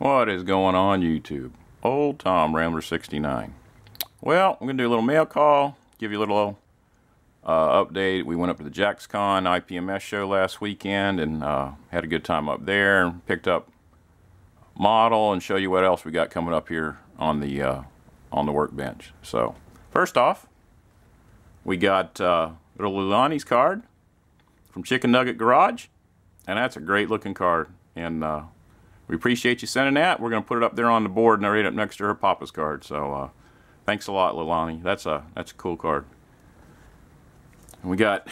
What is going on YouTube? Old Tom Rambler 69. Well, I'm going to do a little mail call, give you a little update. We went up to the Jaxcon IPMS show last weekend and had a good time up there and picked up model and show you what else we got coming up here on the workbench. So first off, we got little Lulani's card from Chicken Nugget Garage, and that's a great looking card, and we appreciate you sending that. We're going to put it up there on the board and right up next to her Papa's card. So thanks a lot, Lulani. That's a cool card. And we got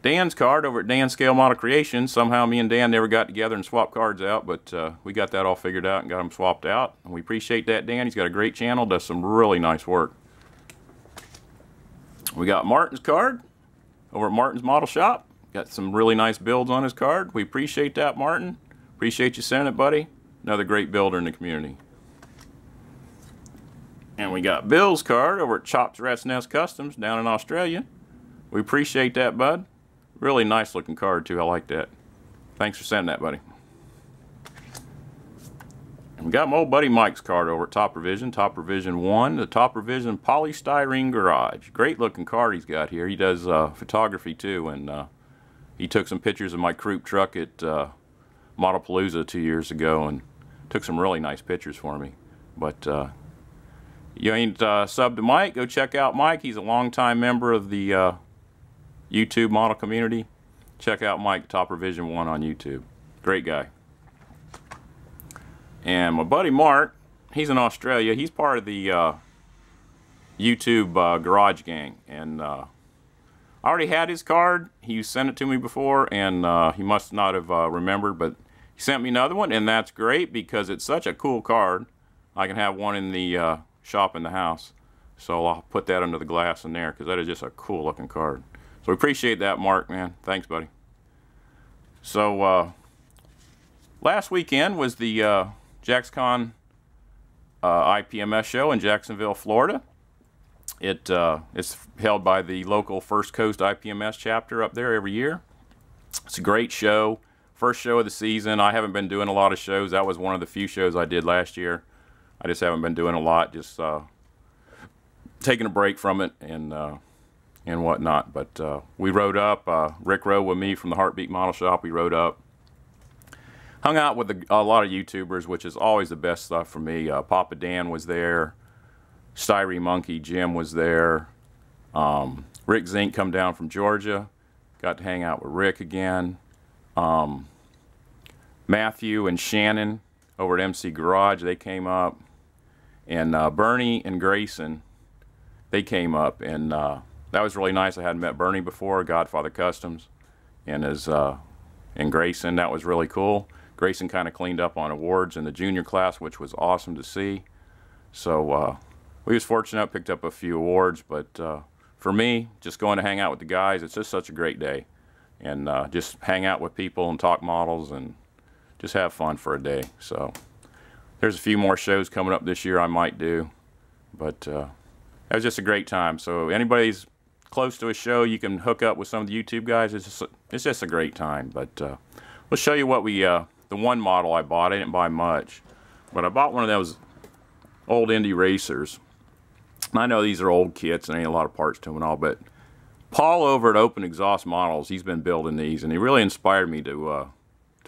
Dan's card over at Dan's Scale Model Creations. Somehow me and Dan never got together and swapped cards out, but we got that all figured out and got them swapped out. And we appreciate that, Dan. He's got a great channel, does some really nice work. We got Martin's card over at Martin's Model Shop. Got some really nice builds on his card. We appreciate that, Martin. Appreciate you sending it, buddy. Another great builder in the community. And we got Bill's card over at Chops Rat's Nest Customs down in Australia. We appreciate that, bud. Really nice looking card too. I like that. Thanks for sending that, buddy. And we got my old buddy Mike's card over at Top Revision 1, the Top Revision Polystyrene Garage. Great looking card he's got here. He does photography too, and he took some pictures of my croup truck at Modelpalooza 2 years ago and took some really nice pictures for me. But you ain't subbed to Mike, go check out Mike. He's a longtime member of the YouTube model community. Check out Mike, Top Revision 1 on YouTube. Great guy. And my buddy Mark, he's in Australia. He's part of the YouTube garage gang, and I already had his card. He sent it to me before, and he must not have remembered, but he sent me another one, and that's great because it's such a cool card. I can have one in the shop in the house, so I'll put that under the glass in there because that is just a cool looking card. So we appreciate that, Mark, man. Thanks, buddy. So last weekend was the Jaxcon IPMS show in Jacksonville, Florida. It's held by the local First Coast IPMS chapter up there every year. It's a great show. First show of the season. I haven't been doing a lot of shows. That was one of the few shows I did last year. I just haven't been doing a lot, just taking a break from it and whatnot. But we rode up. Rick rode with me from the Heartbeat Model Shop. We rode up. Hung out with a lot of YouTubers, which is always the best stuff for me. Papa Dan was there. Styrie Monkey Jim was there. Rick Zink come down from Georgia. Got to hang out with Rick again. Matthew and Shannon over at MC Garage, they came up. And Bernie and Grayson, they came up. And that was really nice. I hadn't met Bernie before, Godfather Customs. And Grayson, that was really cool. Grayson kind of cleaned up on awards in the junior class, which was awesome to see. So we was fortunate, picked up a few awards, but for me, just going to hang out with the guys, it's just such a great day. And just hang out with people and talk models and just have fun for a day. So there's a few more shows coming up this year I might do, but that was just a great time. So anybody's close to a show, you can hook up with some of the YouTube guys. It's just a great time. But let's show you what we, the one model I bought. I didn't buy much, but I bought one of those old Indy racers. And I know these are old kits and ain't a lot of parts to them and all, but Paul over at Open Exhaust Models, he's been building these, and he really inspired me to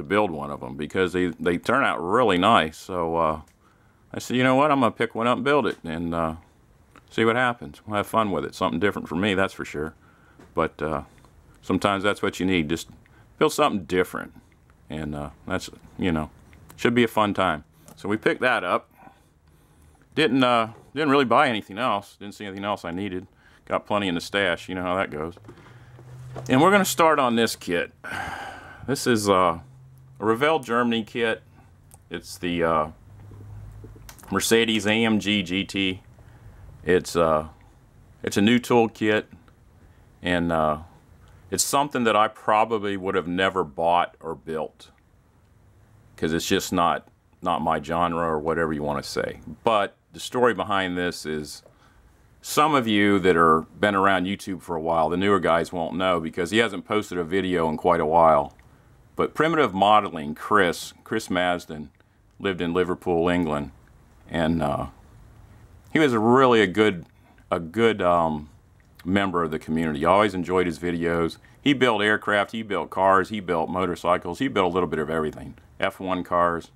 build one of them because they turn out really nice. So I said, you know what, I'm going to pick one up and build it and see what happens. We'll have fun with it. Something different for me, that's for sure. But sometimes that's what you need. Just build something different. And that's, you know, should be a fun time. So we picked that up. Didn't really buy anything else. Didn't see anything else I needed. Got plenty in the stash. You know how that goes. And we're going to start on this kit. This is a Revell Germany kit. It's the Mercedes AMG GT. It's a new tool kit, and it's something that I probably would have never bought or built because it's just not my genre or whatever you want to say. But the story behind this is some of you that are been around YouTube for a while, the newer guys won't know because he hasn't posted a video in quite a while. But Primitive Modeling, Chris Masden, lived in Liverpool, England, and he was really a good member of the community. I always enjoyed his videos. He built aircraft, he built cars, he built motorcycles, he built a little bit of everything. F1 cars.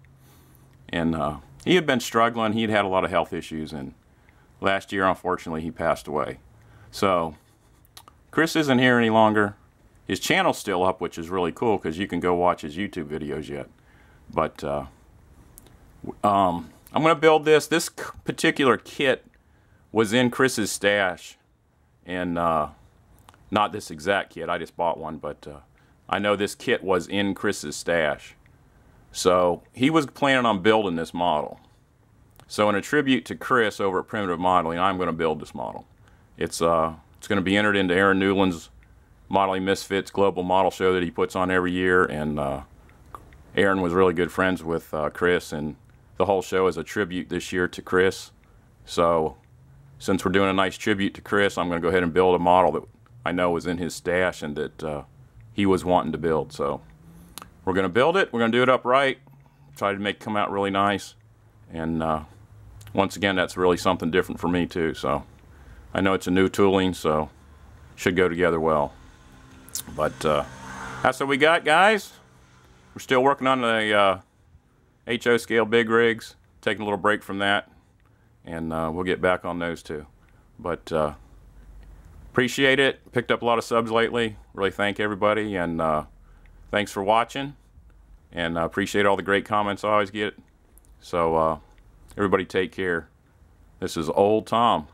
And he had been struggling. He had had a lot of health issues, and last year, unfortunately, he passed away. So Chris isn't here any longer. His channel's still up, which is really cool because you can go watch his YouTube videos yet. But I'm going to build this. This particular kit was in Chris's stash, and not this exact kit. I just bought one, but I know this kit was in Chris's stash. So he was planning on building this model. So in a tribute to Chris over at Primitive Modeling, I'm going to build this model. It's going to be entered into Aaron Newland's Modeling Misfits Global Model Show that he puts on every year, and Aaron was really good friends with Chris, and the whole show is a tribute this year to Chris. So since we're doing a nice tribute to Chris, I'm going to go ahead and build a model that I know was in his stash and that he was wanting to build. So we're going to build it. We're going to do it upright, try to make it come out really nice, and once again, that's really something different for me too. So I know it's a new tooling, so should go together well. But that's what we got, guys. We're still working on the HO scale big rigs, taking a little break from that, and we'll get back on those too. But appreciate it. Picked up a lot of subs lately. Really thank everybody, and thanks for watching, and appreciate all the great comments I always get. So everybody take care. This is Old Tom,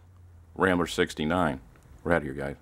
Rambler 69. We're out of here, guys.